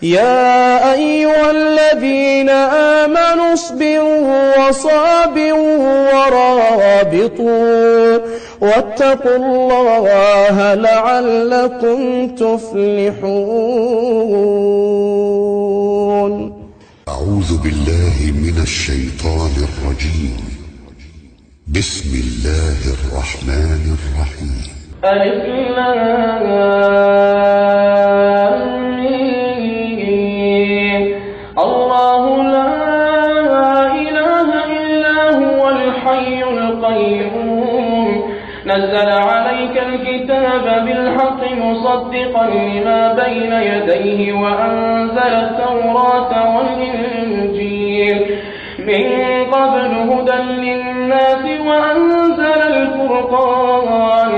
يا أيها الذين آمنوا اصبروا وصابروا ورابطوا واتقوا الله لعلكم تفلحون. أعوذ بالله من الشيطان الرجيم. بسم الله الرحمن الرحيم. ألف لام ميم. الله لا إله إلا هو الحي القيوم نزل عليك الكتاب بالحق مصدقا لما بين يديه وأنزل التوراة والإنجيل من قبل هدى للناس وأنزل الفرقان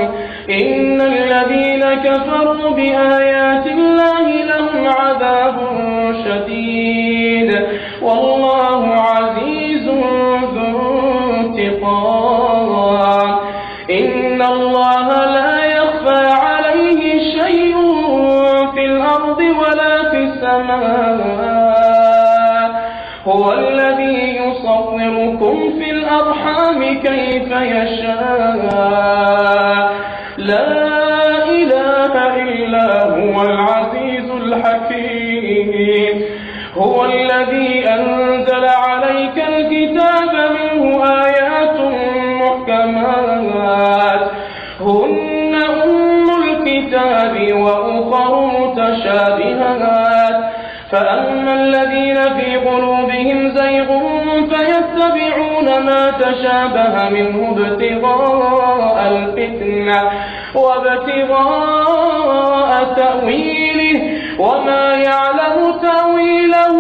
إن الذين كفروا بآيات الله لهم عذاب شديد والله عزيز ذو انتقام. إن الله لا يخفى عليه شيء في الأرض ولا في السماء هو الذي يصوركم في الأرحام كيف يشاء لا إله إلا هو العزيز الحكيم. هو الذي أنزل عليك الكتاب منه آيات محكمات هن أم الكتاب وأخر متشابهات فأما الذين في قلوبهم زيغ فيتبعون ما تشابه منه ابتغاء الفتنة وابتغاء تأويله وما يعلم تأويله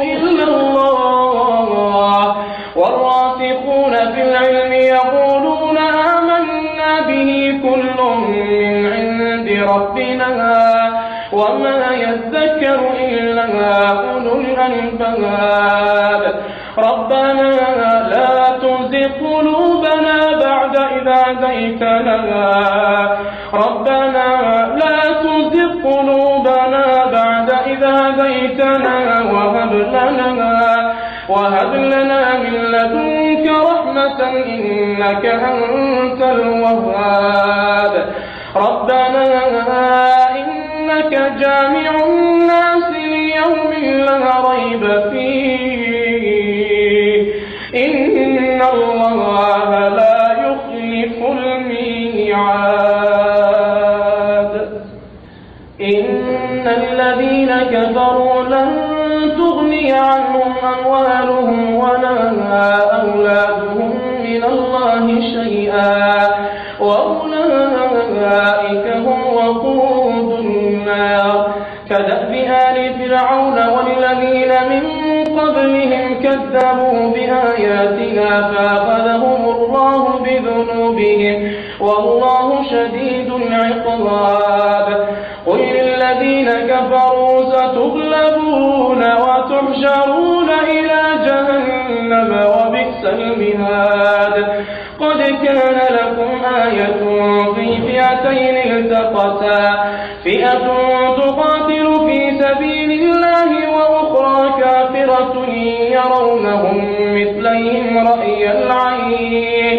إلا الله والراسخون في العلم يقولون آمنا به كل من عند ربنا وما يذكر إلا أولو الألباب. ربنا لا تزغ قلوبنا بعد إذ هديتنا ربنا لا تزغ قلوبنا بعد إذ هديتنا وهب لنا من لدنك رحمة إنك أنت الوهاب. ربنا إنك جامع الناس ليوم لا ريب فيه إن الله لا يخلف الميعاد. إن الذين كفروا لن تغني عنهم أموالهم ولا أولادهم من الله شيئا وأولئك هم وقود النار. كدأب آل فرعون والذين من قبلهم كذبوا بآياتنا فأخذهم الله بذنوبهم والله شديد العقاب. قل للذين كفروا ستغلبون وتحشرون إلى جهنم وبئس المهاد. قد كان لكم آية في فئتين التقتا فئة تقاتل في سبيل الله وأخرى كافرة يرونهم مثليهم رأي العين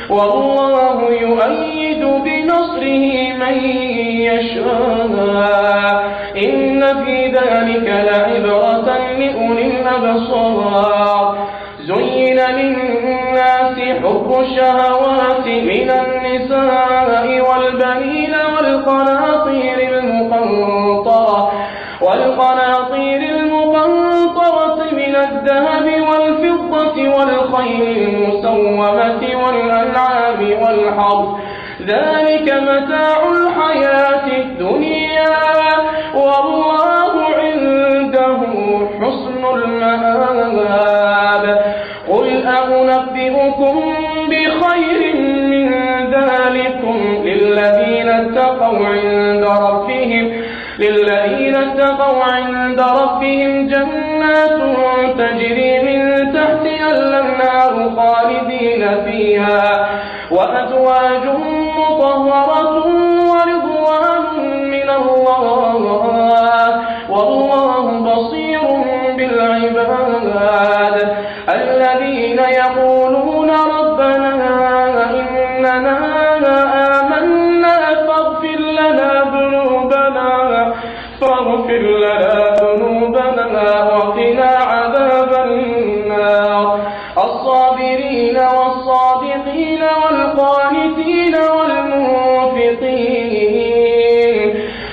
والله يؤيد بنصره من يشاء. إن في ذلك لعبرة لأولي الأبصار. زين للناس حب الشهوات من النساء والبنين والقناطير المقنطرة من الذهب والفضة والخيل المسومة والأنعام والحرث ذلك متاع الحياة الدنيا والله عنده حسن المآب. قل أنبئكم بخير من ذلكم للذين اتقوا عند ربهم جنات تجري من تحتها الأنهار خالدين فيها وأزواج مطهرة ورضوان من الله فاغفر لنا ذنوبنا وقنا عذاب النار. الصابرين والصادقين والقانتين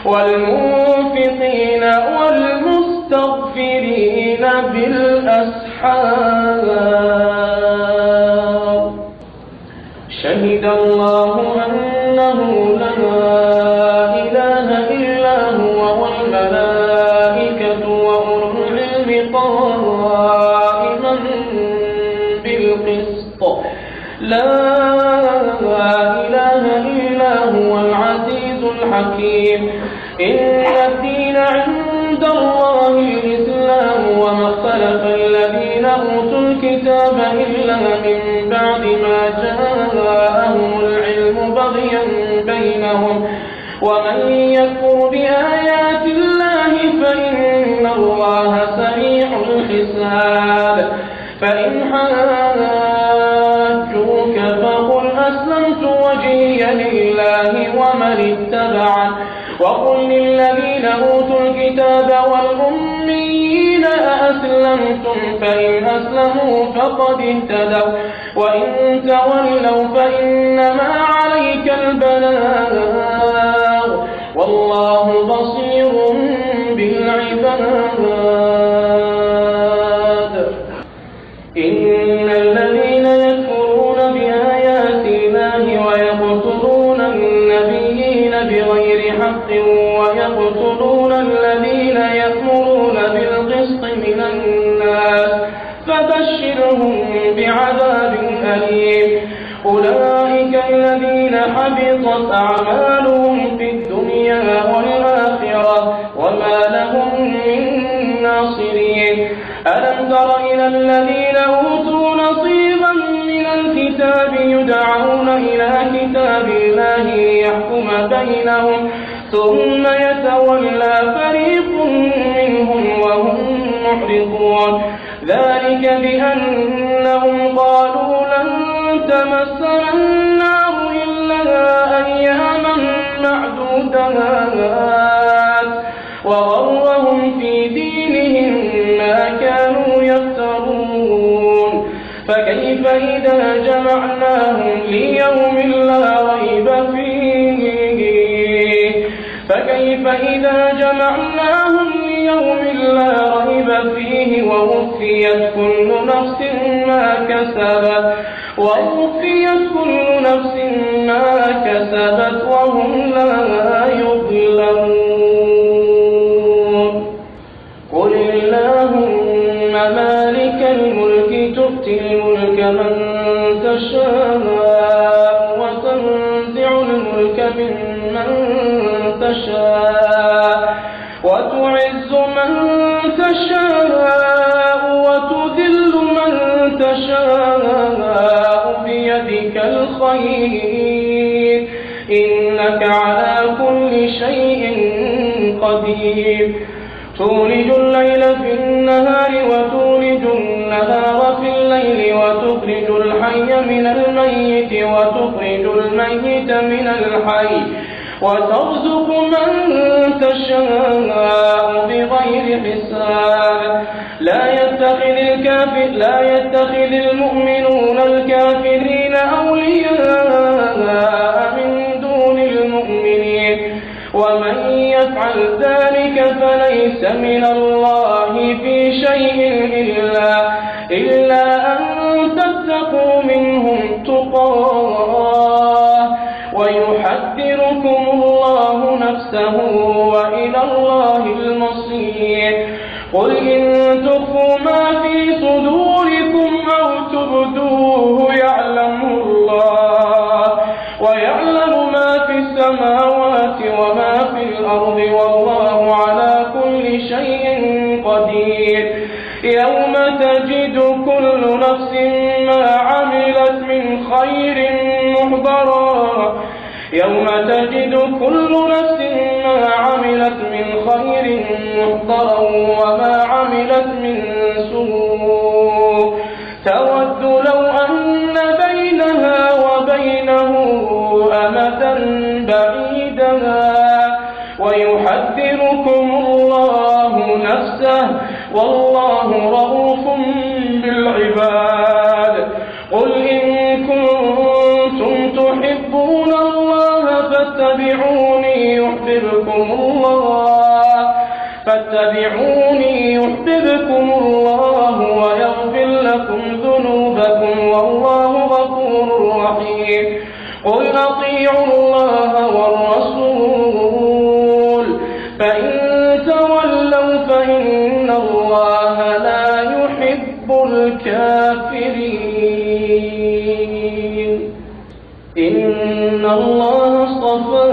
والمنفقين والمستغفرين بالأسحار. شهد الله أنه لا إله إلا هو والملائكة وأولو العلم قائما بالقسط. لا إله إلا هو العزيز الحكيم. إن الدين عند الله الإسلام وما اختلف الذين أوتوا الكتاب إلا من بعد ما جاءهم العلم بغيا بينهم ومن يكفر بآيات الله فإن الله سريع الحساب. فإن حاجوك فقل أسلمت وجهي لله ومن اتبعني وقل للذين أوتوا الكتاب والأميين أأسلمتم فإن أسلموا فقد اهتدوا وإن تولوا فإنما عليك البلاغ والله بصير بالعباد. إن الذين يكفرون بآيات الله ويقتلون النبيين بغير حق ويقتلون الذين يأمرون بالقسط من الناس فبشرهم بعذاب أليم. أولئك الذين حبطت أعمالهم في الدنيا والآخرة وما لهم من ناصرين. ألم تر إلى الذين أوتوا نصيبا من الكتاب يدعون إلى كتاب الله ليحكم بينهم ثم يتولى فريق منهم وهم معرضون. ذلك بأنهم قالوا لن تمسنا النار إلا أياما معدودات وغرهم في دينهم ما كانوا يفترون. فكيف إذا جمعناهم ليوم لا ريب فيه ووفيت كل نفس ما كسبت وهم لا يظلمون. قل اللهم مالك الملك تؤتي الملك من تشاء وتنزع الملك ممن تشاء وتعز من تشاء وتذل من تشاء بيدك الخير إنك على كل شيء قدير. تولج الليل في النهار وتولج النهار في الليل وتخرج الحي من الميت وتخرج الميت من الحي وترزق من تشاء بغير حساب. لا يتخذ المؤمنون الكافرين أولياء من دون المؤمنين ومن يفعل ذلك فليس من الله في شيء إلا أن تتقوا منهم تقاه ويحذركم الله نفسه وإلى الله المصير. قل إن تخفوا ما في صدوركم أو تبدوه يعلمه الله ويعلم ما في السماوات وما في الأرض والله على كل شيء قدير. يوم تجد كل نفس ما عملت من خير محضرا وما عملت من سوء تود لو أن بينها وبينه أمدا بعيدا ويحذركم نفسه والله رؤوف بالعباد. قل إن كنتم تحبون الله فاتبعوني يحببكم الله ويغفر لكم ذنوبكم والله غفور رحيم. قل أطيعوا الله والرسول فإن تولوا فإن الله لا يحب الكافرين. إن الله اصطفى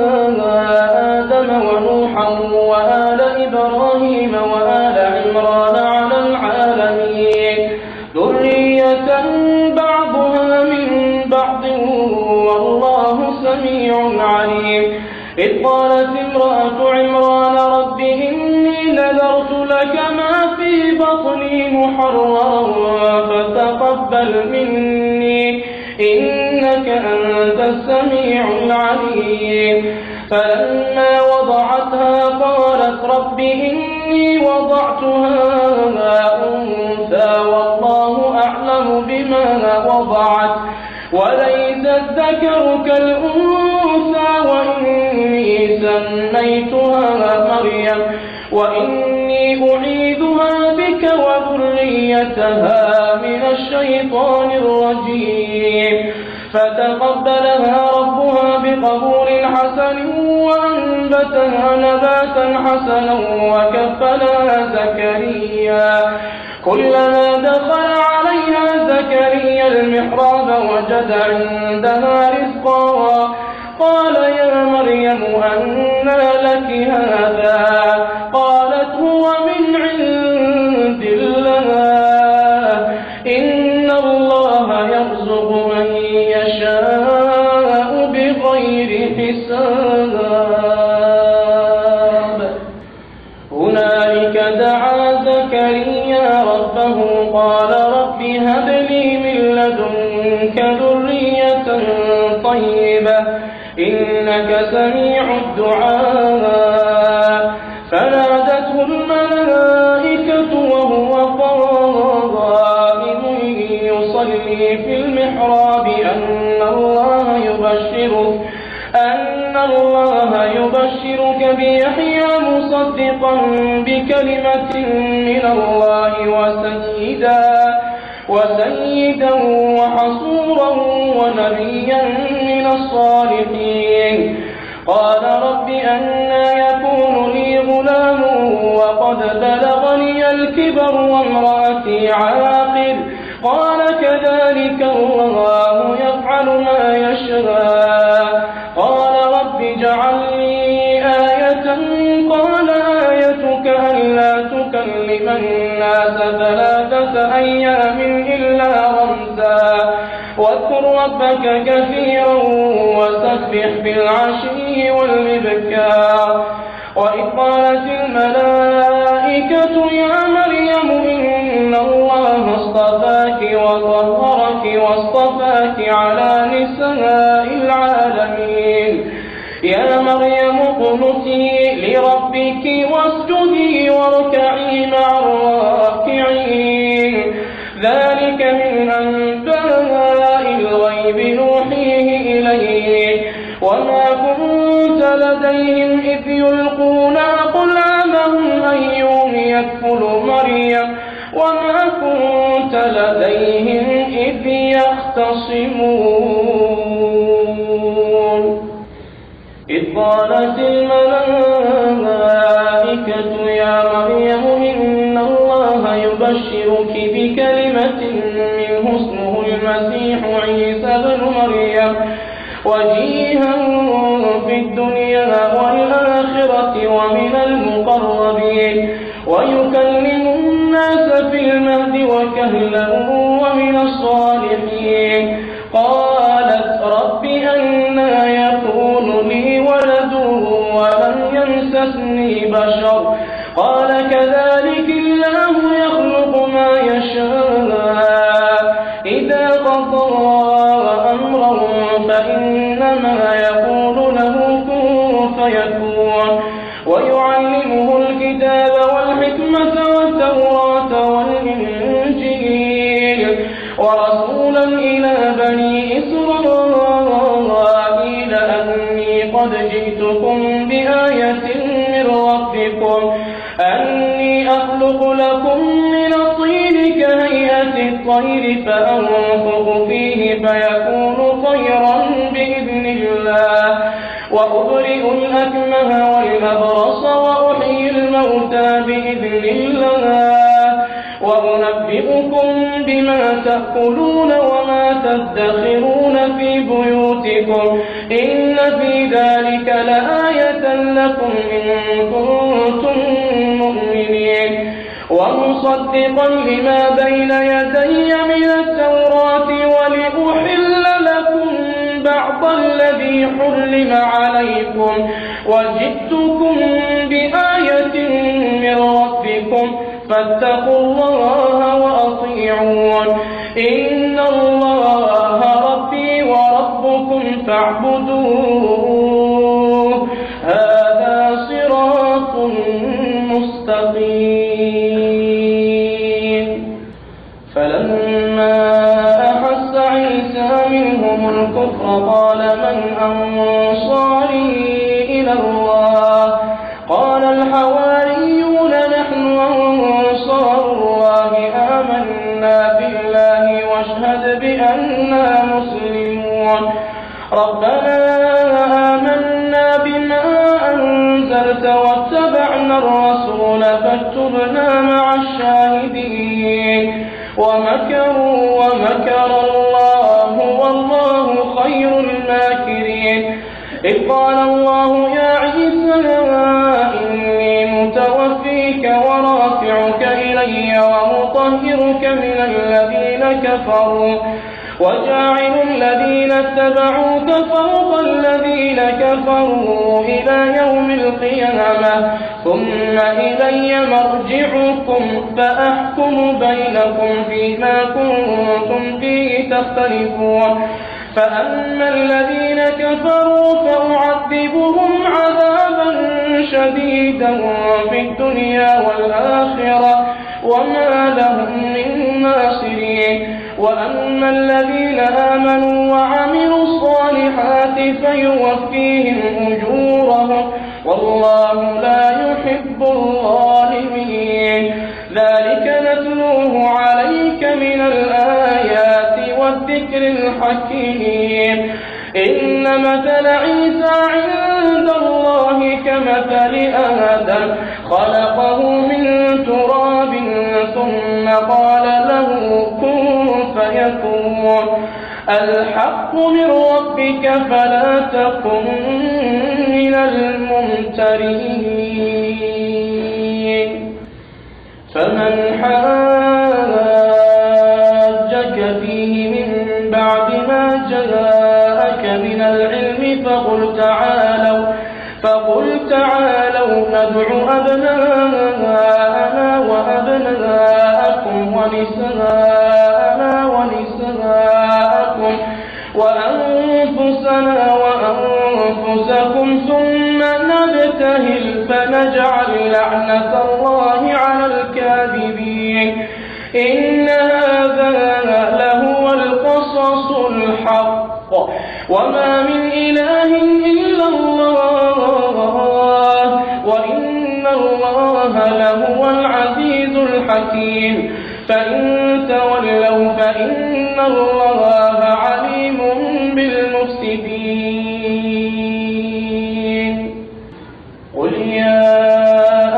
آدم ونوحا وآل إبراهيم وآل عمران على العالمين ذرية بعضها من بعض والله سميع عليم. إذ قالت امرأة عمران رب إني نذرت لك ما في بطني محررا فتقبل مني إنك أنت السميع العليم. فلما وضعتها قالت رب إني وضعتها أنثى والله أعلم بما وضعت وليس الذكر كالأنثى وإني سميتها مريم وإني أعيذها بك وذريتها من الشيطان الرجيم. فتقبلها ربها بقبول حسن وأنبتها نباتا حسنا وكفلها زكريا. كلما دخل عليها زكريا المحراب وجد عندها رزقا قال يا مريم أنى لك هذا؟ قالت هو من عند الله إن الله يرزق من يشاء بغير حساب. هنالك دعا زكريا ربه قال رب هب لي من لدنك ذرية طيبة إنك سميع الدعاء. فنادته الملائكة وهو قائم يصلي في المحراب أن الله يبشرك بيحيى مصدقا بكلمة من الله وسيدا وحصورا ونبيا من الصالحين. قال رب أنى يكون لي غلام وقد بلغني الكبر وامرأتي عاقر؟ قال كذلك الله يفعل ما يشاء. قال رب اجعل لي آية قال آيتك ألا تكلم الناس 3 أيام إلا رمزا واذكر ربك كثيرا وسبح بالعشي والإبكار. وإذ قالت الملائكة يا مريم إن الله اصطفاك وطهرك واصطفاك على نساء العالمين. يا مريم اقنتي لربك واسجدي واركعي مع الراكعين. ذلك من أنباء الغيب نوحيه إليك وما كنت لديهم إذ يلقون أقلامهم أيهم يكفل مريم وما كنت لديهم إذ يختصمون. إذ قالت الملائكة يا مريم إن الله يبشرك بكلمة منه اسمه المسيح عيسى بن مريم وجيها في الدنيا والآخرة ومن المقربين ويكلم الناس في المهد وكهلا ومن الصالحين. قالت رب أنى يكون لي ولد ولم يمسسني بشر؟ قال كذلك الله يخلق ما يشاء إذا قضى أمرا فإنما يقول له كن فيكون. ويعلمه الكتاب والحكمة أني أخلق لكم من الطين كهيئة الطير فأنفخ فيه فيكون طيرا بإذن الله وأبرئ الأكمه والأبرص وأحيي الموتى بإذن الله وأنبئكم بما تأكلون وما تدخرون في بيوتكم إن في ذلك لآية لكم إن كنتم مؤمنين ومصدقا لما بين يدي من التوراة ولأحل لكم بعض الذي حرم عليكم وجئتكم بآية من ربكم فاتقوا الله وأطيعون إن الله ربي وربكم فاعبدوه هذا صراط مستقيم فلما أحس عيسى منهم الكفر قال من أنصاري إلى الله قال الحواريون نحن أنصار الله آمنا بالله واشهد بأننا مسلمون ربنا آمنا بما أنزلت واتبعنا الرسول فاكتبنا مع الشاهدين ومكروا ومكر الله والله خير الماكرين إذ قال الله يا عيسى إني متوفيك ورافعك إلي ومطهرك من الذين كفروا وجاعل الذين اتبعوك فوق الذين كفروا إلى يوم القيامة ثم إلي مرجعكم فأحكم بينكم فيما كنتم فيه تختلفون فأما الذين كفروا فأعذبهم عذابا شديدا في الدنيا والآخرة وما لهم من ناصرين وأما الذين آمنوا وعملوا الصالحات فيوفيهم أجورهم والله لا يحب الظالمين ذلك نتلوه عليك من الآيات والذكر الحكيم إن مثل عيسى عند الله كمثل آدم خلقه من تراب ثم قال له كن فيكون الحق من ربك فلا تكن من الممترين فمن حاجك فيه من بعد ما جاءك من العلم فقل تعالوا ندع أبناءنا وأبناءكم ونساءنا ونساءكم وأنفسنا وأنفسكم ثم نبتهل فنجعل لعنة الله على الكاذبين إن هذا لهو القصص الحق وما من إله إلا الله وإن الله لهو العزيز الحكيم فإن تولوا فإن الله عليم بالمفسدين قل يا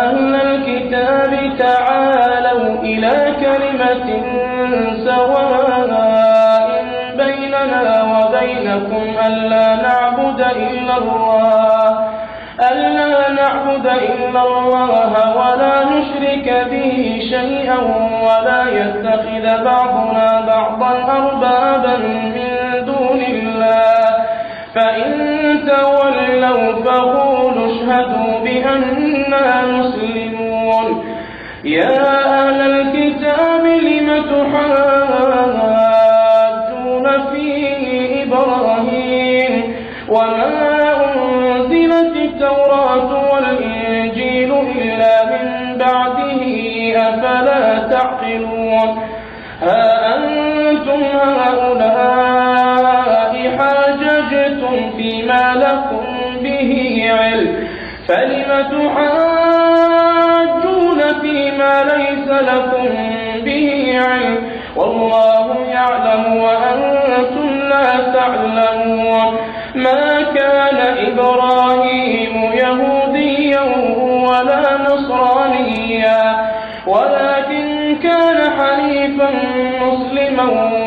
أهل الكتاب تعالوا إلى كلمة سواء بيننا وبينكم ألا نعبد إلا الله ولا نشرك به شيئا ولا يتخذ بعضنا بعضا أربابا من دون الله فإن تولوا فقولوا اشهدوا بأننا مسلمون يا أهل الكتاب لم تحاجون في إبراهيم وما أنزلت التوراة والإنجيل إلا من بعده أفلا تعقلون ها أنتم هؤلاء حاججتم فيما لكم به علم فلم تحاجون إبراهيم يهوديا ولا نصرانيا ولكن كان حنيفا مسلما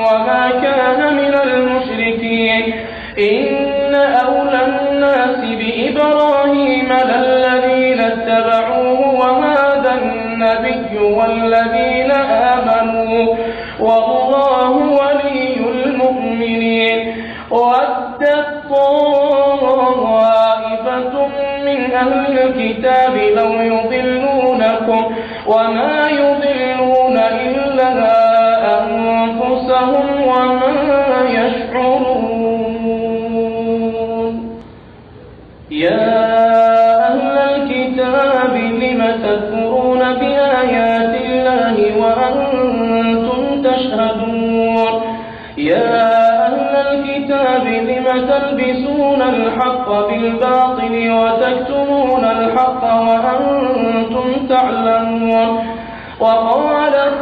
وما كان من المشركين إن أولى الناس بإبراهيم للذين اتبعوه وهذا النبي والذين آمنوا والله ولي المؤمنين وَدَّتْ طَائِفَةٌ من أهل الكتاب لو يضلونكم وما يضلون إلا أنفسهم وما يشعرون يا أهل الكتاب لم تكفرون بآيات الله وأنتم تشهدون يا أهل الكتاب لم تلبسون الحق بالباطل وتكتمون الحق وأنتم تعلمون وقالت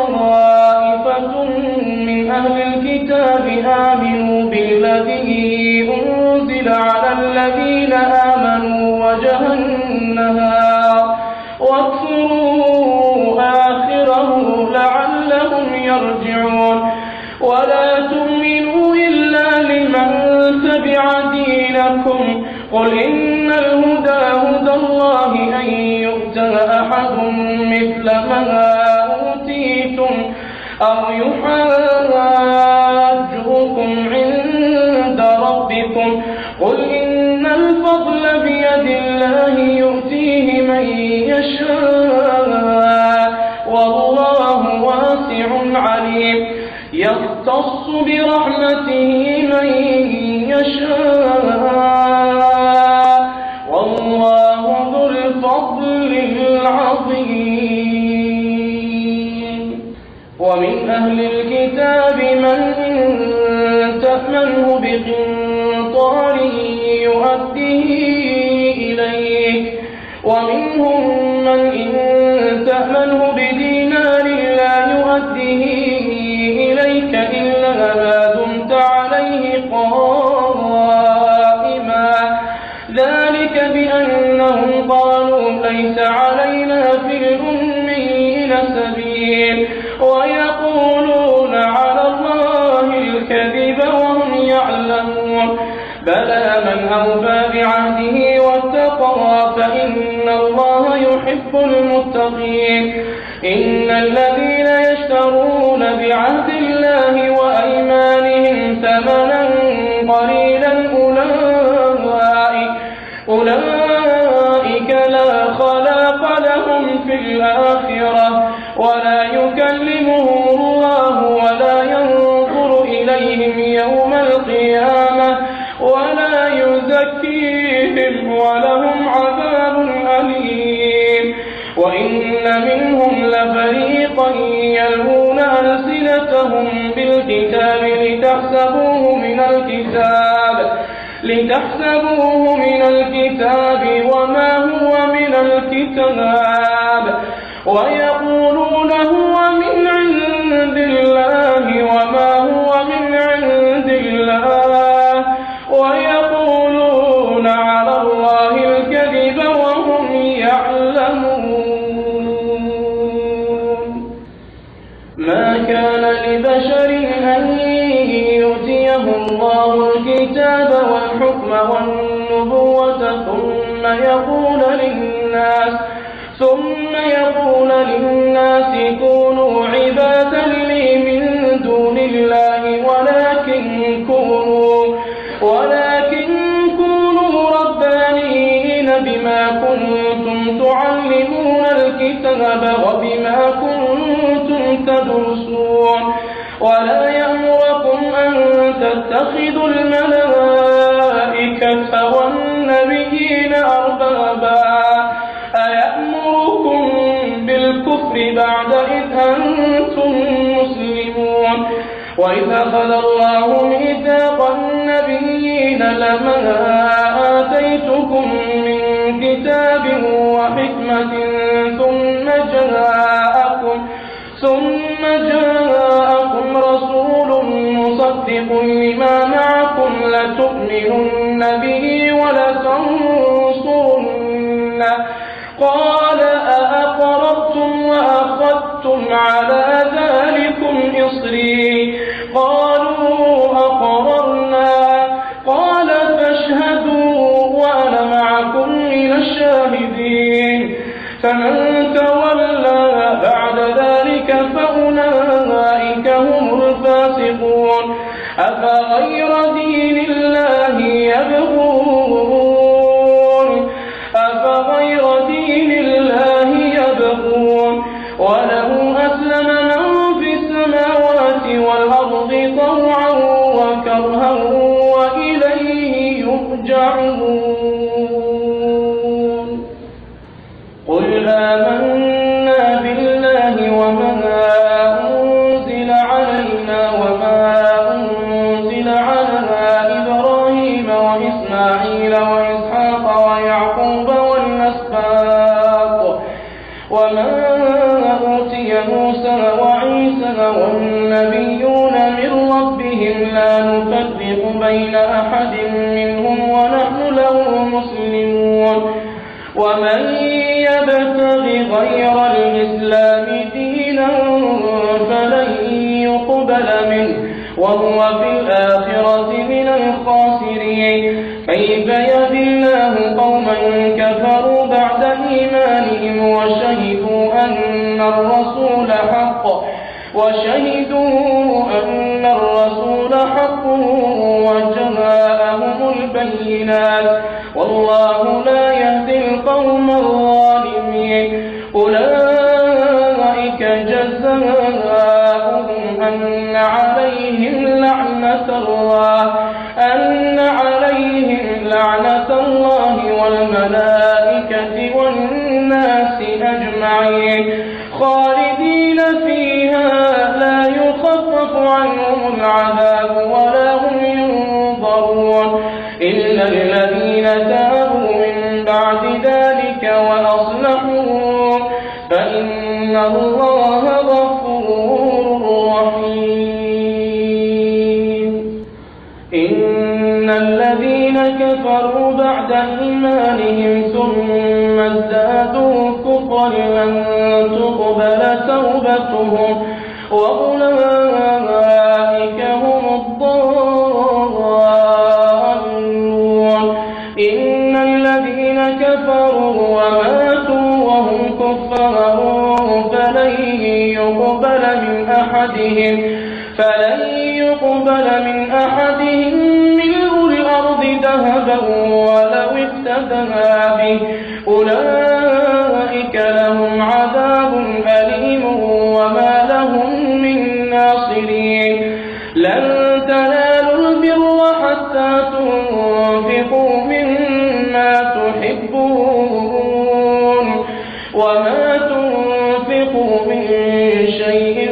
طائفة من أهل الكتاب آمنوا بالذي أنزل على الذين آمنوا وجه النهار واكفروا آخره لعلهم يرجعون ولا تؤمنوا إلا لمن تبع دينكم قل إن الهدى هدى الله أن يؤتى أحد مثل ما أوتيتم أو يحاجوكم عند ربكم قل إن الفضل بيد الله يؤتيه من يشاء والله واسع عليم يختص برحمته من يشاء والله ذو الفضل العظيم ومن أهل الكتاب من إن تأمنه بقنطار يؤديه إليك ومنهم من إن تأمنه بدينار لا يؤديه إليك إلا ما دمت عليه قائما ذلك بأنهم قالوا ليس علينا في الأميين سبيل ويقولون على الله الكذب وهم يعلمون بلى من أوفى بعهده واتقى فإن الله يحب المتقين إن الذين يشترون بعهد الله وأيمانهم ثمنا قليلا أولئك لا خلاق لهم في الآخرة ولا يكلمهم الله ولا ينظر إليهم يوم القيامة ولا يزكيهم ولهم عذاب أليم وإن منهم لفريقا يلوون ألسنتهم بالكتاب لتحسبوه من الكتاب وما هو من الكتاب ويقولون هو من عند الله وما هو من عند الله ويقولون على الله الكذب وهم يعلمون ما كان لبشر أن يؤتيه الله الكتاب والحكم والنبوة ثم يقول للناس كونوا عبادا لي من دون الله ولكن كونوا ربانيين بما كنتم تعلمون الكتاب وبما كنتم تدرسون ولا يأمركم أن تتخذوا الملائكة والنبيين أربابا أيأمركم بالكفر بعد إذ أنتم مسلمون وإذ أخذ الله ميثاق النبيين لما آتيتكم من كتاب وحكمة ثم جاءكم رسول مصدق لما معكم لتؤمنن به مصري قالوا أقررنا قال فاشهدوا وأنا معكم من الشاهدين فمن تولى بعد ذلك فأولئك هم الفاسقون أفغير دين الله يبغون وله أسلم من في السماوات والأرض طوعا وكرها وإليه يرجعون قل آمنا بالله وما أنزل علينا وما أنزل على إبراهيم وإسماعيل وإسحاق ويعقوب والأسباط وما أوتي موسى وعيسى والنبيون من ربهم لا نفرق بين أحد منهم ونحن له مسلمون ومن يبتغ غير الإسلام دينا فلن يقبل منه وهو في الآخرة من الخاسرين كيف يهدي الله قوما كفروا بعد إيمانهم وشهدوا أن الرسول حق وجاءهم البينات والله لا يهدي القوم الظالمين أولئك جزاؤهم أن عليهم لعنة الله والملائكة والناس أجمعين خالدين فيها لا يخفف عنهم العذاب ولا هم ينظرون إلا الذين تابوا من بعد ذلك وأصلحوا فإن الله غفور رحيم إن الذين كفروا بعد إيمانهم ثم ازدادوا كفرا لن تقبل توبتهم وأولئك هم الضالون إن الذين كفروا وماتوا وهم كفار فلن يقبل من أحدهم ملء الأرض ذهبا ولو افتدى به أولئك لهم عذاب أليم وما لهم من ناصرين لن تنالوا البر حتى تنفقوا مما تحبون وما تنفقوا من شيء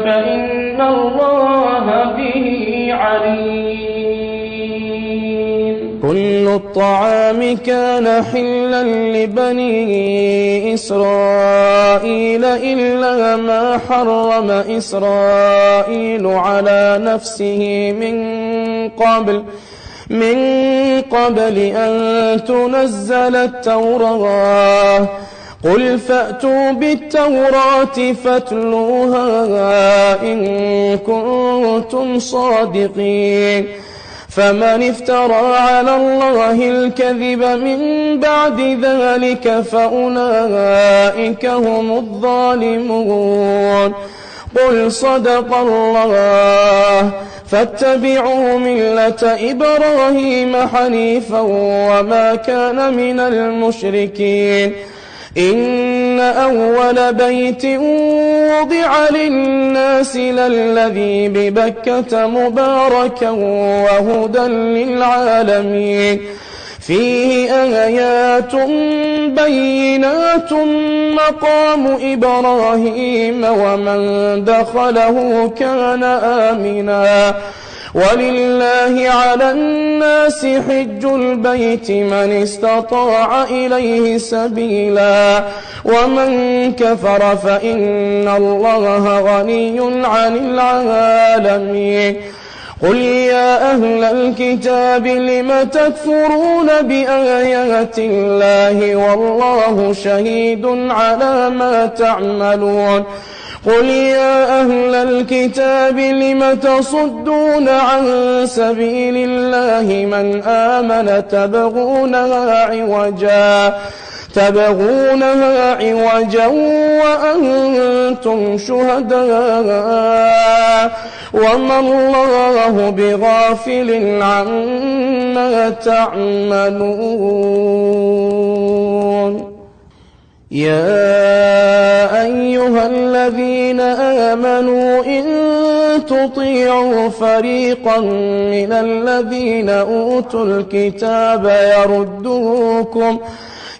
فإن الله به عليم كل الطعام كان حلا لبني إسرائيل إلا ما حرم إسرائيل على نفسه من قبل أن تنزل التوراة قل فأتوا بالتوراة فاتلوها إن كنتم صادقين فمن افترى على الله الكذب من بعد ذلك فأولئك هم الظالمون قل صدق الله فاتبعوا ملة إبراهيم حنيفا وما كان من المشركين إن أول بيت وضع للناس للذي ببكة مباركا وهدى للعالمين فيه آيات بينات مقام إبراهيم ومن دخله كان آمنا ولله على الناس حج البيت من استطاع إليه سبيلا ومن كفر فإن الله غني عن العالمين قل يا أهل الكتاب لم تكفرون بآيات الله والله شهيد على ما تعملون قل يا أهل الكتاب لم تصدون عن سبيل الله من آمن تبغونها عوجا وأنتم شهداء وما الله بغافل عما تعملون يا أيها الذين آمنوا إن تطيعوا فريقا من الذين أوتوا الكتاب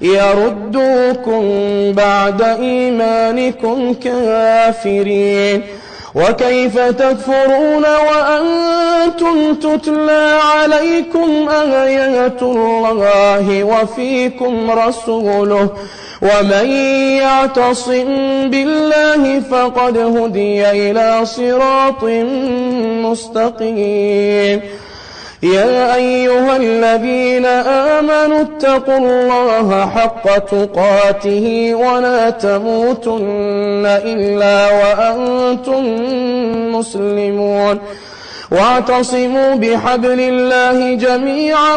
يردوكم بعد إيمانكم كافرين وكيف تكفرون وأنتم تتلى عليكم آيات الله وفيكم رسوله ومن يعتصم بالله فقد هدي إلى صراط مستقيم يا أيها الذين آمنوا اتقوا الله حق تقاته ولا تموتن إلا وأنتم مسلمون واعتصموا بحبل الله جميعا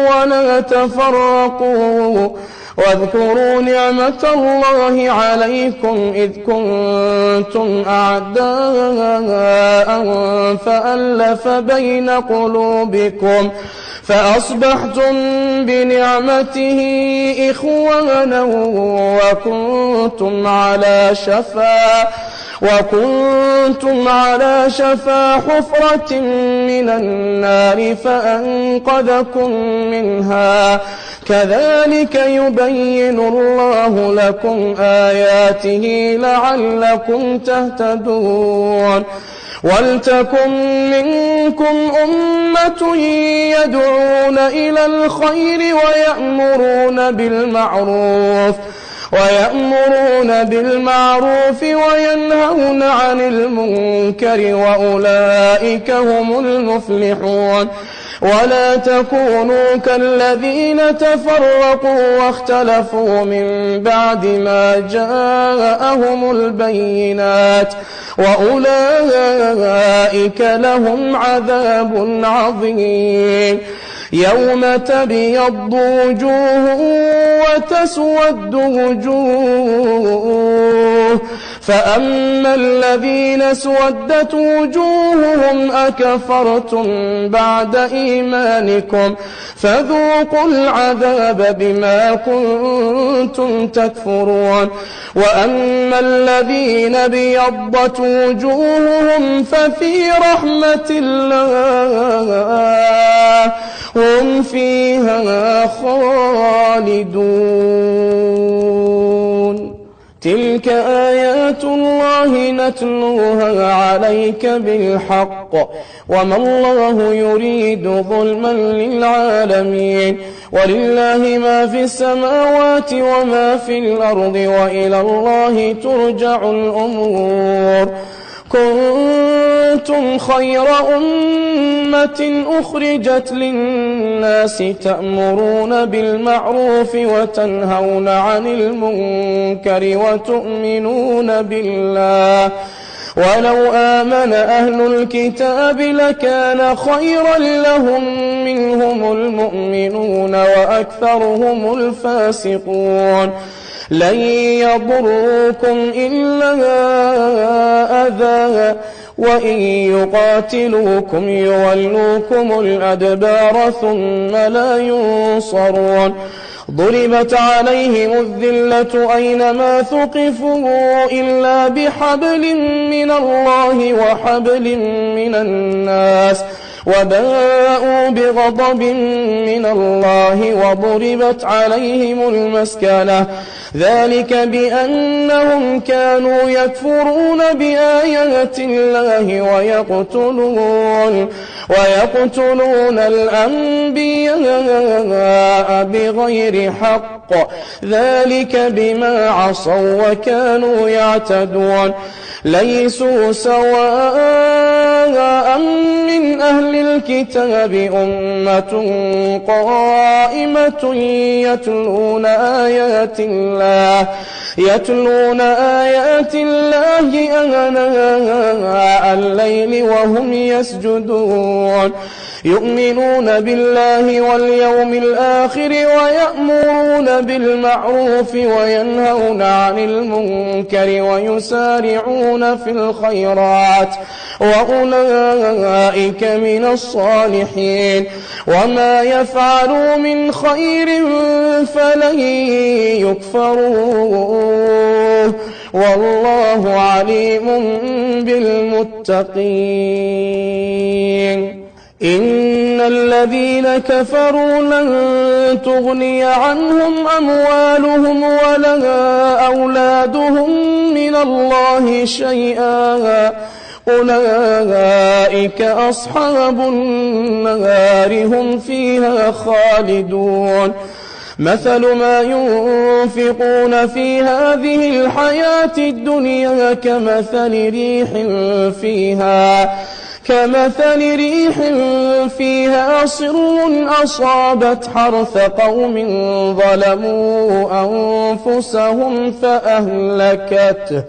ولا تفرقوا واذكروا نعمة الله عليكم إذ كنتم أعداء فألف بين قلوبكم فأصبحتم بنعمته إخوانا وكنتم على شفا حفرة من النار فأنقذكم منها كذلك يبين الله لكم آياته لعلكم تهتدون ولتكن منكم أمة يدعون إلى الخير ويأمرون بالمعروف وينهون عن المنكر وأولئك هم المفلحون ولا تكونوا كالذين تفرقوا واختلفوا من بعد ما جاءهم البينات وأولئك لهم عذاب عظيم يوم تبيض وجوه وتسود وجوه فأما الذين اسودت وجوههم أكفرتم بعد إيمانكم فذوقوا العذاب بما كنتم تكفرون وأما الذين ابيضت وجوههم ففي رحمة الله هم فيها خالدون تلك آيات الله نتلوها عليك بالحق وما الله يريد ظلما للعالمين ولله ما في السماوات وما في الأرض وإلى الله ترجع الأمور كنتم خير أمة أخرجت للناس تأمرون بالمعروف وتنهون عن المنكر وتؤمنون بالله ولو آمن أهل الكتاب لكان خيرا لهم منهم المؤمنون وأكثرهم الفاسقون لن يضروكم إلا أذى وإن يقاتلوكم يولوكم الأدبار ثم لا ينصرون ضربت عليهم الذلة أينما ثقفوا إلا بحبل من الله وحبل من الناس وباءوا بغضب من الله وضربت عليهم المسكنة ذلك بأنهم كانوا يكفرون بآيات الله ويقتلون الأنبياء بغير حق ذلك بما عصوا وكانوا يعتدون ليسوا سواء من أهل الكتاب أمة قائمة يتلون آيات الله آناء الليل وهم يسجدون يؤمنون بالله واليوم الآخر ويأمرون بالمعروف وينهون عن المنكر ويسارعون في الخيرات وأولئك من الصالحين وما يفعلوا من خير فلن يكفروه والله عليم بالمتقين إن الذين كفروا لن تغني عنهم أموالهم ولا أولادهم من الله شيئا أولئك أصحاب النار هم فيها خالدون مثل ما ينفقون في هذه الحياة الدنيا كمثل ريح فيها صر أصابت حرث قوم ظلموا أنفسهم فأهلكته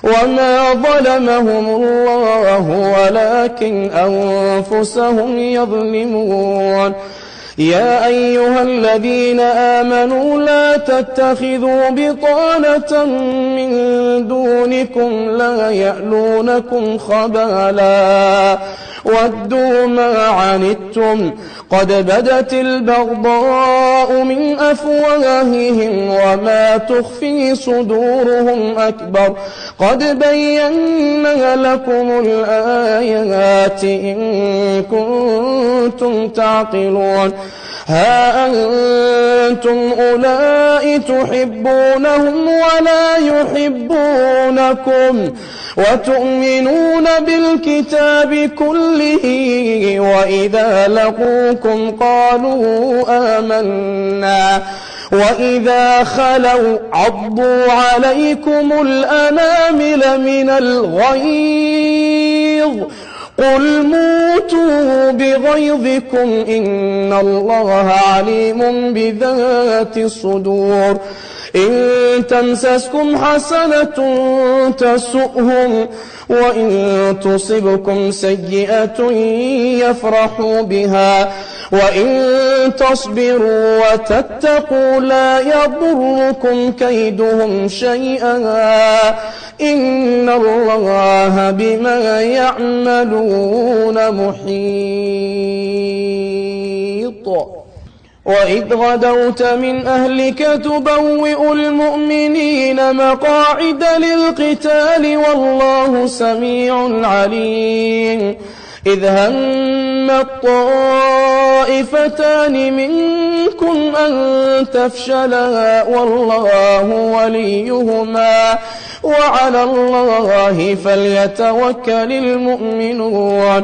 وما ظلمهم الله ولكن أنفسهم يظلمون يا أيها الذين آمنوا لا تتخذوا بطانة من دونكم لا يألونكم خبالا ودوا ما عنتم قد بدت البغضاء من أفواههم وما تخفي صدورهم أكبر قد بينا لكم الآيات إن كنتم تعقلون ها أنتم أولئك تحبونهم ولا يحبونكم وتؤمنون بالكتاب كله وإذا لقوكم قالوا آمنا وإذا خلوا عضوا عليكم الأنامل من الغيظ قل موتوا بغيظكم إن الله عليم بذات الصدور إن تمسسكم حسنة تسؤهم وإن تصبكم سيئة يفرحوا بها وإن تصبروا وتتقوا لا يضركم كيدهم شيئا إن الله بما يعملون محيط وإذ غدوت من أهلك تبوئ المؤمنين مقاعد للقتال والله سميع عليم إذ هم الطائفتان منكم أن تفشلا والله وليهما وعلى الله فليتوكل المؤمنون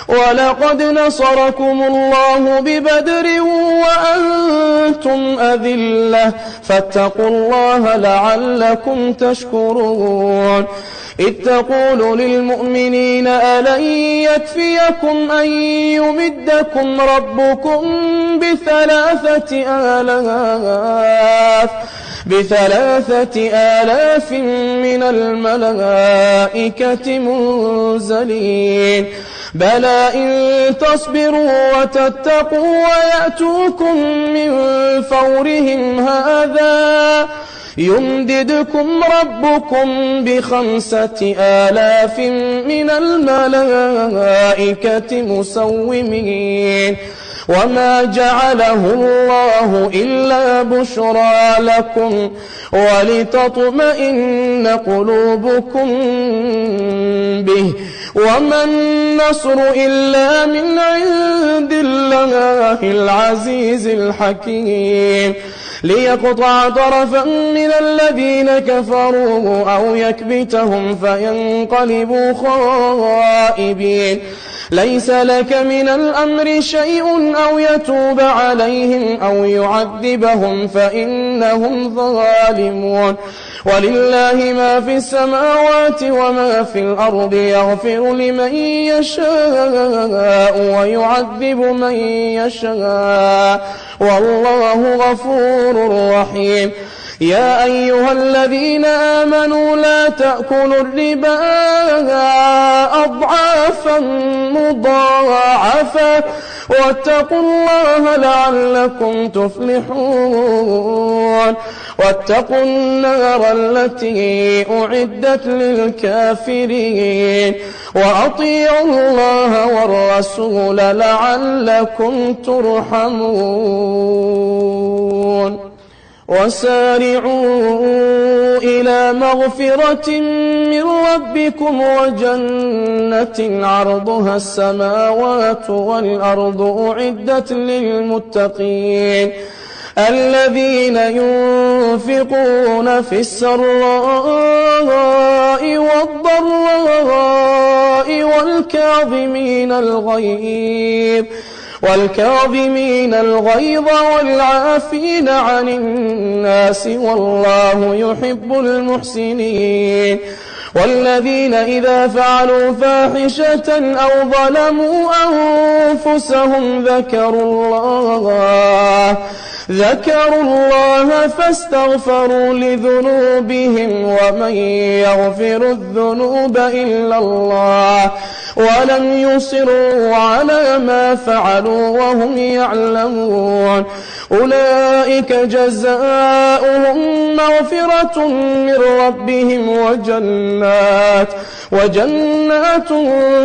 ولقد نصركم الله ببدر وأنتم أذلة فاتقوا الله لعلكم تشكرون إذ تقول للمؤمنين ألن يكفيكم أن يمدكم ربكم بثلاثة آلاف من الملائكة منزلين بلى إن تصبروا وتتقوا ويأتوكم من فورهم هذا يمددكم ربكم ب5,000 من الملائكة مسومين وما جعله الله إلا بشرى لكم ولتطمئن قلوبكم به وما النصر إلا من عند الله العزيز الحكيم ليقطع طرفا من الذين كفروا أو يكبتهم فينقلبوا خائبين ليس لك من الأمر شيء أو يتوب عليهم أو يعذبهم فإنهم ظالمون ولله ما في السماوات وما في الأرض يغفر لمن يشاء ويعذب من يشاء والله غفور رحيم يا أيها الذين آمنوا لا تأكلوا الربا أضعافا مضاعفة واتقوا الله لعلكم تفلحون واتقوا النار التي أعدت للكافرين وأطيعوا الله والرسول لعلكم ترحمون وسارعوا إلى مغفرة من ربكم وجنة عرضها السماوات والأرض أعدت للمتقين الذين ينفقون في السراء والضراء والكاظمين الغيظ والعافين عن الناس والله يحب المحسنين والذين إذا فعلوا فاحشة أو ظلموا أنفسهم ذكروا الله فاستغفروا لذنوبهم ومن يغفر الذنوب إلا الله ولم يصروا على ما فعلوا وهم يعلمون أولئك جزاؤهم مغفرة من ربهم وجنات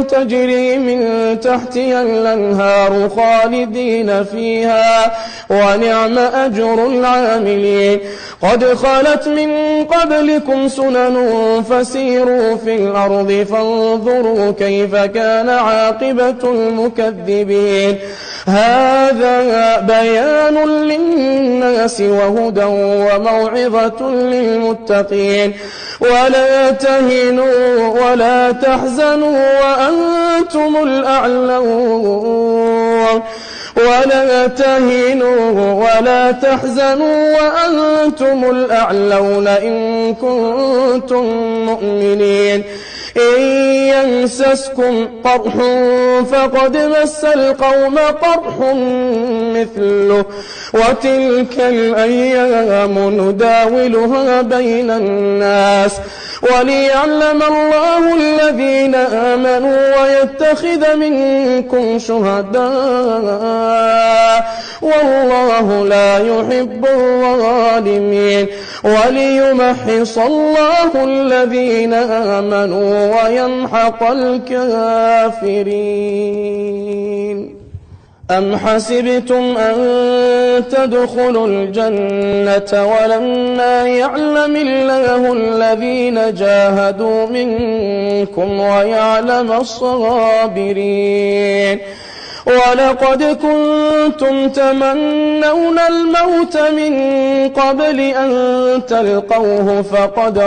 تجري من تحتها الأنهار خالدين فيها ونعم أجر العاملين قد خلت من قبلكم سنن فسيروا في الأرض فانظروا كيف كان عاقبة المكذبين هذا بيان للناس وهدى وموعظة للمتقين ولا تهنوا ولا تحزنوا وأنتم الأعلون ولا تهنوا ولا تحزنوا وأنتم الأعلون إن كنتم مؤمنين إن يمسسكم قرح فقد مس القوم قرح مثله وتلك الأيام نداولها بين الناس وليعلم الله الذين آمنوا ويتخذ منكم شهداء والله لا يحب الظالمين وليمحص الله الذين آمنوا ويمحق الكافرين أم حسبتم أن تدخلوا الجنة ولما يعلم الله الذين جاهدوا منكم ويعلم الصابرين ولقد كنتم تمنون الموت من قبل أن تلقوه فقد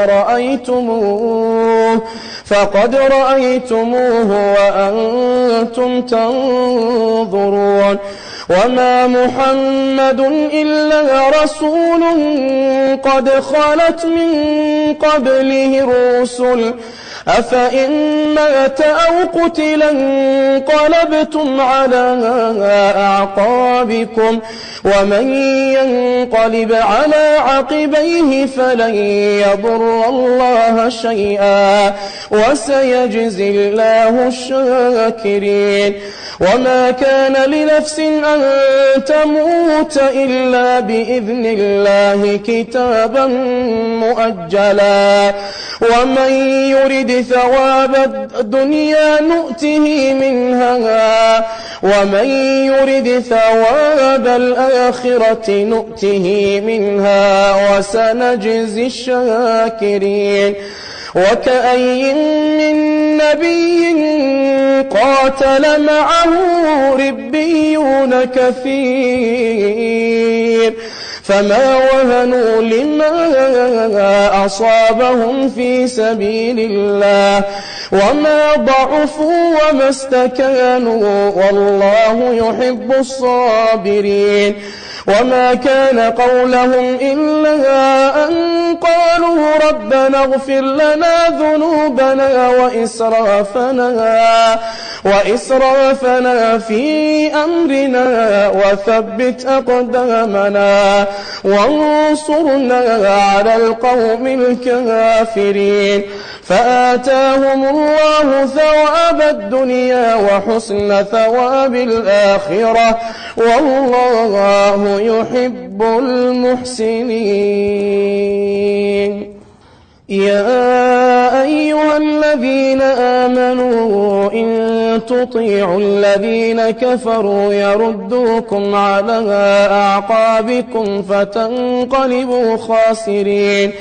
رأيتموه وأنتم تنظرون وما محمد إلا رسول قد خلت من قبله الرسل أفإن مات أو قتل انقلبتم على أعقابكم ومن ينقلب على عقبيه فلن يضر الله شيئا وسيجزي الله الشاكرين وما كان لنفس أن تموت إلا بإذن الله كتابا مؤجلا ومن يرد ثواب الدنيا نؤته منها ومن يرد ثواب الآخرة نؤته منها وسنجزي الشاكرين وكأي من نبي قاتل معه ربيون كثير فما وهنوا لما أصابهم في سبيل الله وما ضعفوا وما استكانوا والله يحب الصابرين وما كان قولهم إلا أن قالوا ربنا اغفر لنا ذنوبنا وإسرافنا في أمرنا وثبت أقدامنا وانصرنا على القوم الكافرين فآتاهم الله ثواب الدنيا وحسن ثواب الآخرة والله يحب المحسنين. يا أيها الذين آمنوا إن تطيعوا الذين كفروا يردوكم على أعقابكم فتنقلبوا خاسرين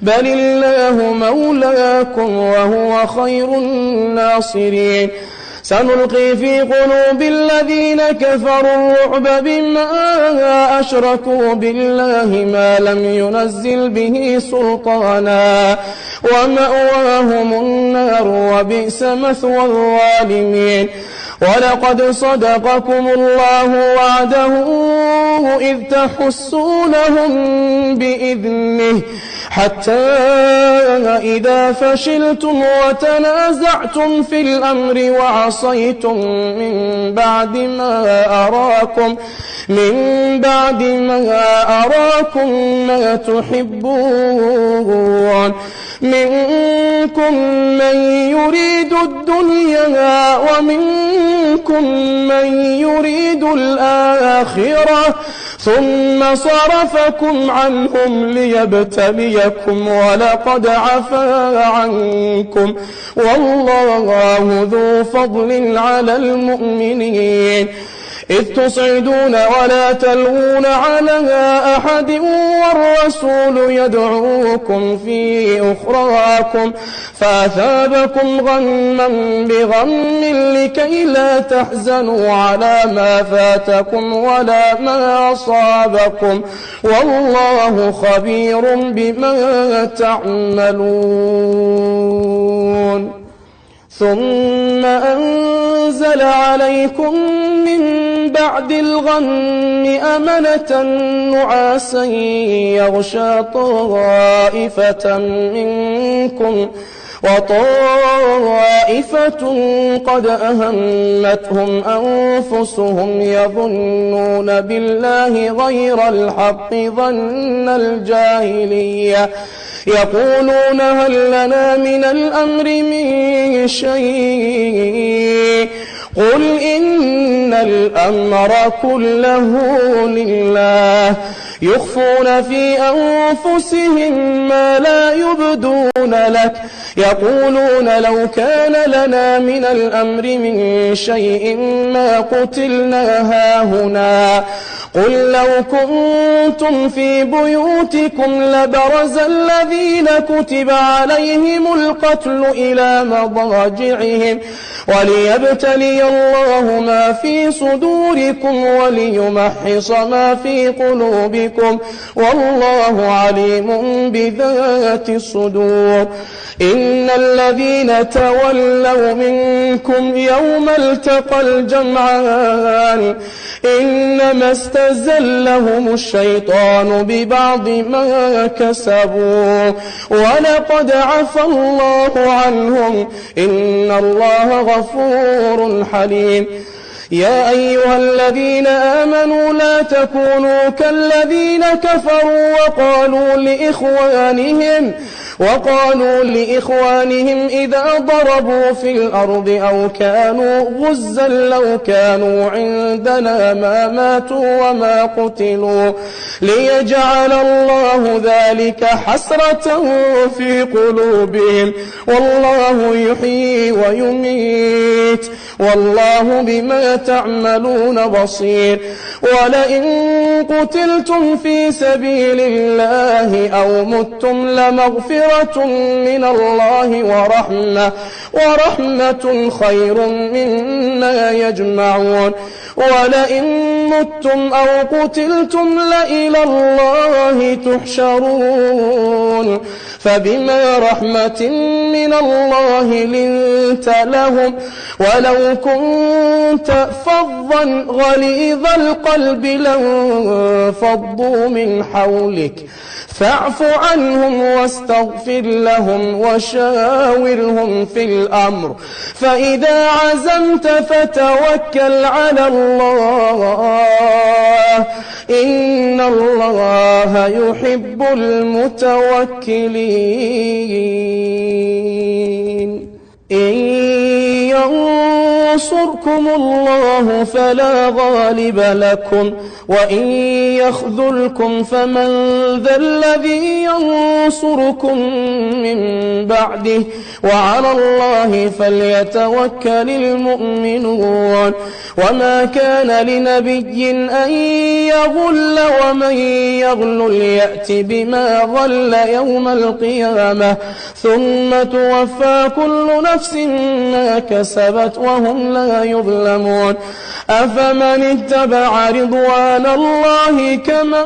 بل الله مولاكم وهو خير الناصرين. سنلقي في قلوب الذين كفروا الرعب بما أشركوا بالله ما لم ينزل به سلطانا ومأواهم النار وبئس مثوى الظالمين. ولقد صدقكم الله وعده إذ تحسونهم بإذنه حتى إذا فشلتم وتنازعتم في الأمر وعصيتم من بعد ما أراكم ما تحبون منكم من يريد الدنيا ومنكم من يريد الآخرة ثم صرفكم عنهم ليبتليكم ولقد عفا عنكم والله ذو فضل على المؤمنين. إذ تصعدون ولا تلوون على أحد والرسول يدعوكم في أخراكم فأثابكم غما بغم لكي لا تحزنوا على ما فاتكم ولا ما أصابكم والله خبير بما تعملون. ثم أنزل عليكم من بعد الغم أمنة نعاسا يغشى طائفة منكم وطائفة قد أهمتهم أنفسهم يظنون بالله غير الحق ظن الجاهلية يقولون هل لنا من الأمر من شيء قل إن الأمر كله لله يخفون في أنفسهم ما لا يبدون لك يقولون لو كان لنا من الأمر من شيء ما قتلنا هاهنا قل لو كنتم في بيوتكم لبرز الذين كتب عليهم القتل إلى مضاجعهم وليبتلي الله ما في صدوركم وليمحص ما في قلوبكم والله عليم بذات الصدور. إن الذين تولوا منكم يوم التقى الجمعان إنما استزلهم الشيطان ببعض ما كسبوا ولقد عفى الله عنهم إن الله غفور حليم. يا أيها الذين آمنوا لا تكونوا كالذين كفروا وقالوا لإخوانهم إذا ضربوا في الأرض أو كانوا غزا لو كانوا عندنا ما ماتوا وما قتلوا ليجعل الله ذلك حسرة في قلوبهم والله يحيي ويميت والله بما تعملون بصير. ولئن قتلتم في سبيل الله أو متم لمغفرة مغفرة من الله ورحمة خير مما يجمعون ولئن متم أو قتلتم لإلى الله تحشرون فبما رحمة من الله لنت لهم ولو كنت فظا غليظ القلب لانفضوا من حولك فاعف عنهم واستغفر لهم وشاورهم في الأمر فإذا عزمت فتوكل على الله إن الله يحب المتوكلين إن ينصركم الله فلا غالب لكم وإن يخذلكم فمن ذا الذي ينصركم من بعده وعلى الله فليتوكل المؤمنون وما كان لنبي أن يغل ومن يغل يأت بما غل يوم القيامة ثم توفى كل نفس ما كسبت وهم لا يظلمون أفمن اتبع رضوان الله كمن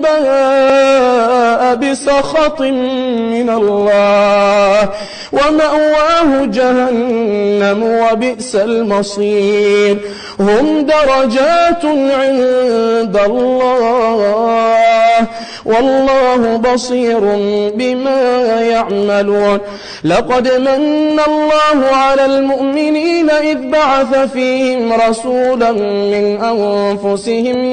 باء بسخط من الله ومأواه جهنم وبئس المصير هم درجات عند الله والله بصير بما يعملون لقد من الله على المؤمنين إذ بعث فيهم رسولا من أنفسهم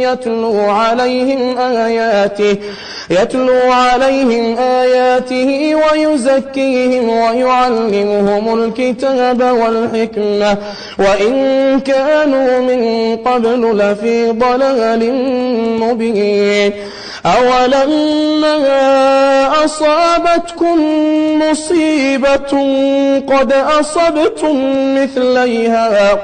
يتلو عليهم آياته ويزكيهم ويعلمهم الكتاب والحكمة وإن كانوا من قبل لفي ضلال مبين أولما أصابتكم مصيبة قد أصبتم مثليها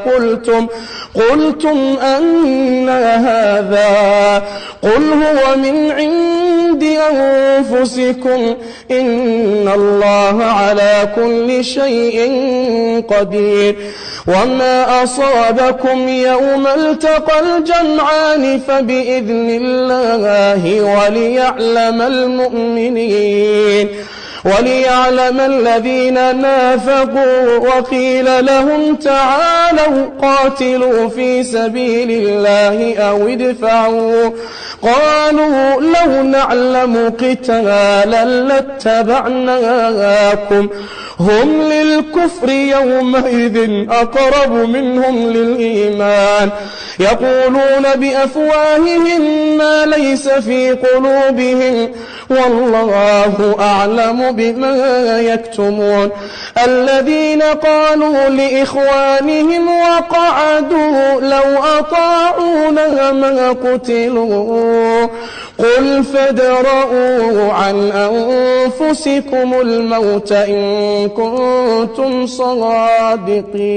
قلتم أن هذا قل هو من عند أنفسكم إن الله على كل شيء قدير وما أصابكم يوم التقى الجمعان فبإذن الله وليعلم الذين نافقوا وقيل لهم تعالوا قاتلوا في سبيل الله أو ادفعوا قالوا لو نعلم قتالا لاتبعناكم هم للكفر يومئذ أقرب منهم للإيمان يقولون بأفواههم ما ليس في قلوبهم والله أعلم بما يكتمون الذين قالوا لإخوانهم وقعدوا لو أطاعونا ما قتلوا قل فادرءوا عن أنفسكم الموت إن كنتم صادقين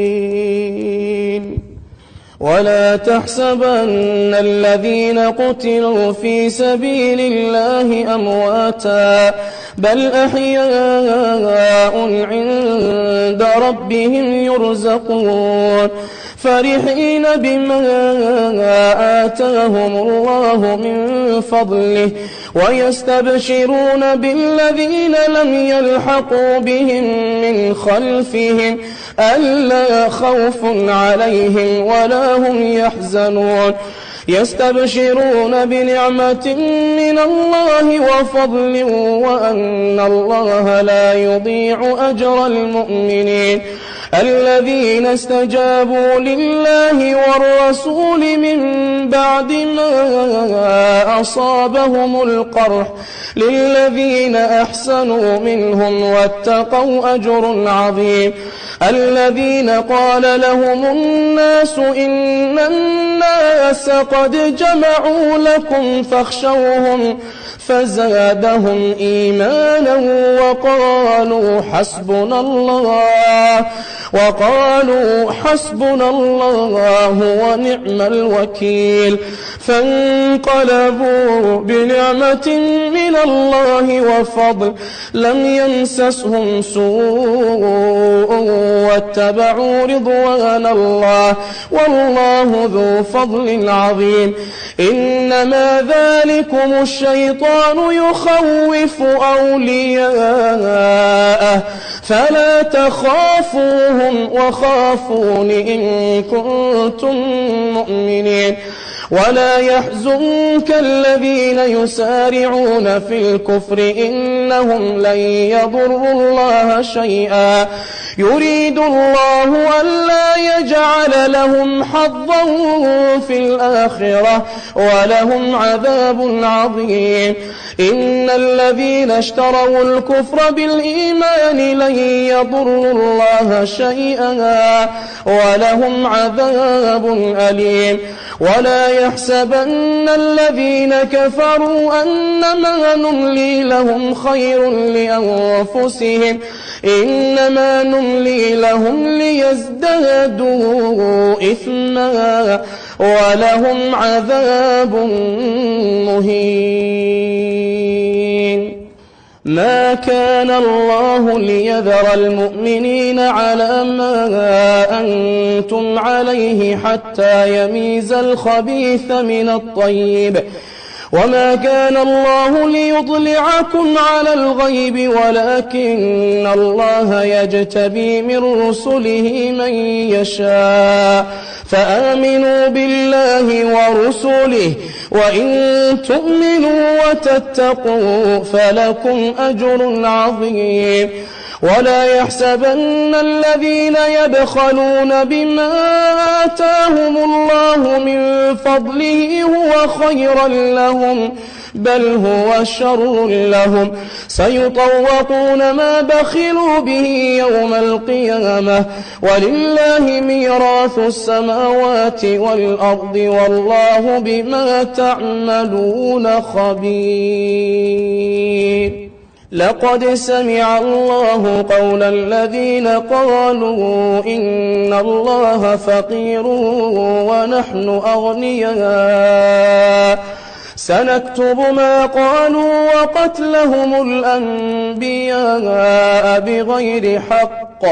ولا تحسبن الذين قتلوا في سبيل الله أمواتا بل أحياء عند ربهم يرزقون فرحين بما آتاهم الله من فضله ويستبشرون بالذين لم يلحقوا بهم من خلفهم ألا خوف عليهم ولا هم يحزنون يستبشرون بنعمة من الله وفضل وأن الله لا يضيع أجر المؤمنين الذين استجابوا لله والرسول من بعد ما أصابهم القرح للذين أحسنوا منهم واتقوا أجر عظيم الذين قال لهم الناس إن الناس قد جمعوا لكم فاخشوهم فزادهم إيمانا وقالوا حسبنا الله وقالوا حسبنا الله ونعم الوكيل. فانقلبوا بنعمة من الله وفضل لم يمسسهم سوء واتبعوا رضوان الله والله ذو فضل عظيم. إنما ذلكم الشيطان يخوف أولياءه فلا تخافوهم وخافون إن كنتم مؤمنين. ولا يحزنك الذين يسارعون في الكفر إنهم لن يضروا الله شيئا يريد الله ألا يجعل لهم حظا في الآخرة ولهم عذاب عظيم. إن الذين اشتروا الكفر بالإيمان لن يضروا الله شيئا ولهم عذاب أليم. ولا يحسبن الذين كفروا أنما نملي لهم خير لأنفسهم إنما نملي لهم ليزدادوا إثما ولهم عذاب مهين. ما كان الله ليذر المؤمنين على ما أنتم عليه حتى يميز الخبيث من الطيب وما كان الله ليطلعكم على الغيب ولكن الله يجتبي من رسله من يشاء فآمنوا بالله ورسله وإن تؤمنوا وتتقوا فلكم أجر عظيم. ولا يحسبن الذين يبخلون بما آتاهم الله من فضله هو خيرا لهم بل هو شر لهم سيطوقون ما بخلوا به يوم القيامة ولله ميراث السماوات والأرض والله بما تعملون خبير. لقد سمع الله قول الذين قالوا إن الله فقير ونحن أغنياء سنكتب ما قالوا وقتلهم الأنبياء بغير حق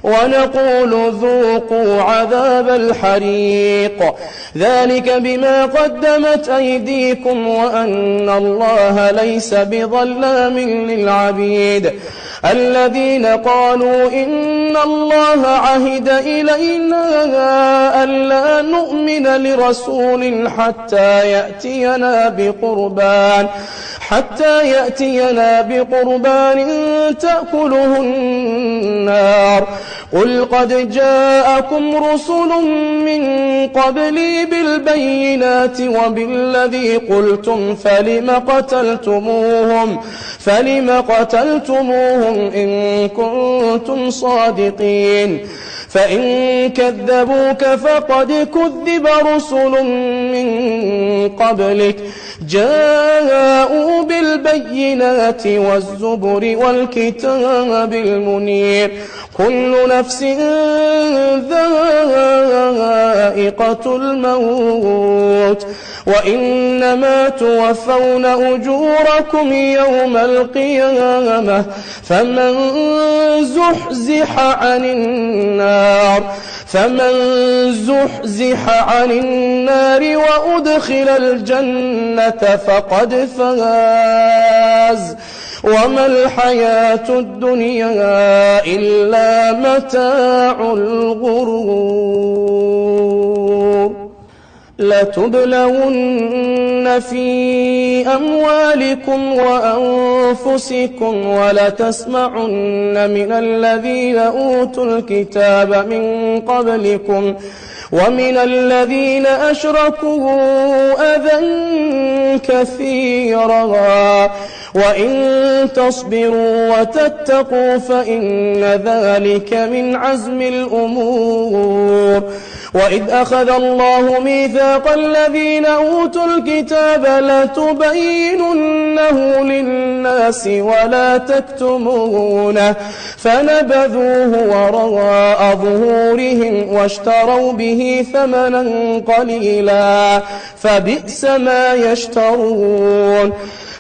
ونقول ذوقوا عذاب الحريق ذلك بما قدمت أيديكم وأن الله ليس بظلام للعبيد. الذين قالوا إن الله عهد إلينا ألا نؤمن لرسول حتى يأتينا بقربان تأكله النار قل قد جاءكم رسل من قبلي بالبينات وبالذي قلتم فلم قتلتموهم إن كنتم صادقين. فإن كذبوك فقد كذب رسل من قبلك جاءوا بالبينات والزبر والكتاب المنير كل نفس ذائقة الموت وإنما توفون أجوركم يوم القيامة فمن زحزح عن النار وأدخل الجنة فقد فاز وما الحياة الدنيا إلا متاع الغرور. لتبلون في أموالكم وأنفسكم ولتسمعن من الذين أوتوا الكتاب من قبلكم ومن الذين أشركوا أذى كثيرا وإن تصبروا وتتقوا فإن ذلك من عزم الأمور. وإذ أخذ الله ميثاق الذين أوتوا الكتاب لتبيننه للناس ولا تكتمونه فنبذوه وراء ظهورهم واشتروا به ثمنا قليلا فبئس ما يشترون.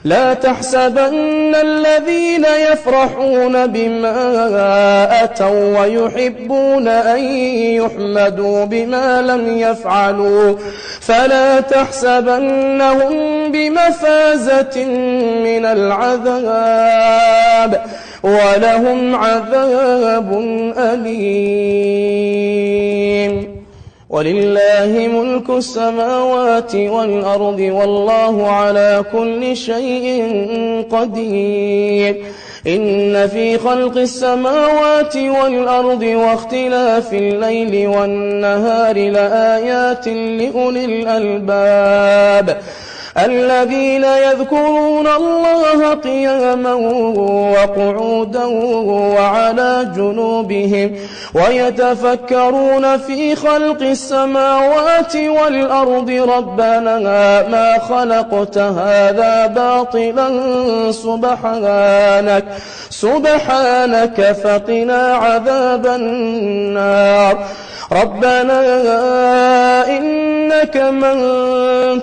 لا تحسبن الذين يفرحون بما أتوا ويحبون أن يحمدوا بما لم يفعلوا فلا تحسبنهم بمفازة من العذاب ولهم عذاب أليم. ولله ملك السماوات والأرض والله على كل شيء قدير. إن في خلق السماوات والأرض واختلاف الليل والنهار لآيات لأولي الألباب الذين يذكرون الله قياما وقعودا وعلى جنوبهم ويتفكرون في خلق السماوات والأرض ربنا ما خلقت هذا باطلا سبحانك فقنا عذاب النار. ربنا إنك من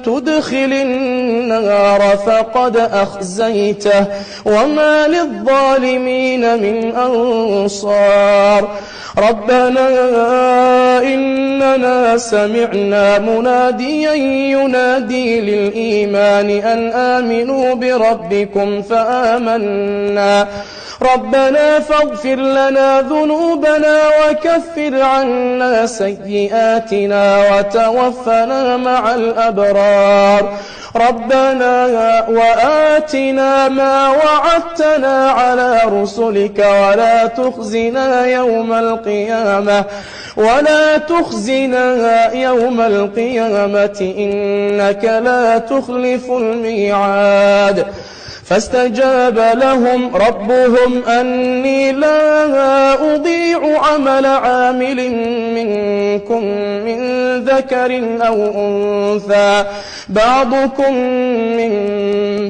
تدخل النار فقد أخزيته وما للظالمين من أنصار. ربنا إننا سمعنا مناديا ينادي للإيمان أن آمنوا بربكم فآمنا. ربنا فاغفر لنا ذنوبنا وكفر عنا سيئاتنا وتوفنا مع الأبرار. ربنا وآتنا ما وعدتنا على رسلك ولا تخزنا يوم القيامة إنك لا تخلف الميعاد. فاستجاب لهم ربهم أني لا أضيع عمل عامل منكم من ذكر أو أنثى بعضكم من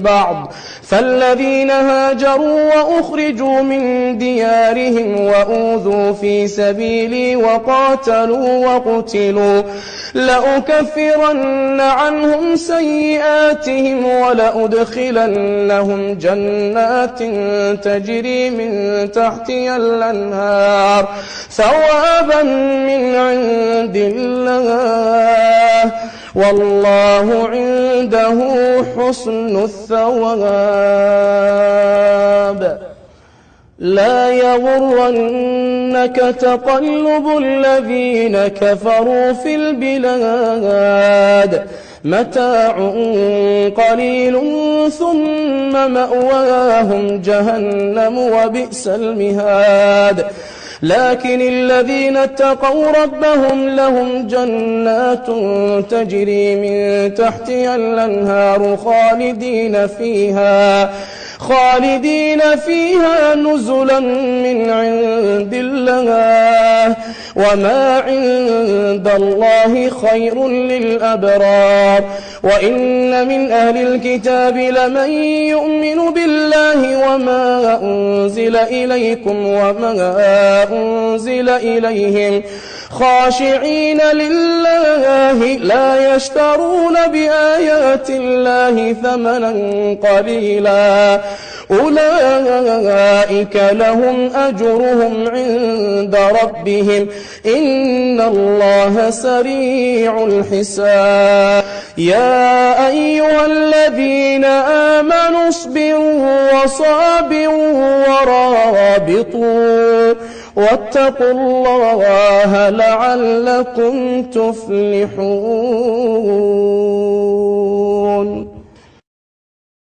بعض. فالذين هاجروا وأخرجوا من ديارهم وأوذوا في سبيلي وقاتلوا وقتلوا لأكفرن عنهم سيئاتهم ولأدخلنهم جنات تجري من تحتها الأنهار ثوابا من عند الله والله عنده حسن الثواب. لا يغرنك تقلب الذين كفروا في البلاد متاع قليل ثم مأواهم جهنم وبئس المهاد. لكن الذين اتقوا ربهم لهم جنات تجري من تحتها الأنهار خالدين فيها نزلا من عند الله وما عند الله خير للأبرار. وإن من أهل الكتاب لمن يؤمن بالله وما أنزل إليكم وما أنزل إليهم خاشعين لله لا يشترون بآيات الله ثمنا قليلا أولئك لهم أجرهم عند ربهم إن الله سريع الحساب. يا أيها الذين آمنوا اصبروا وصابروا ورابطوا واتقوا الله لعلكم تفلحون.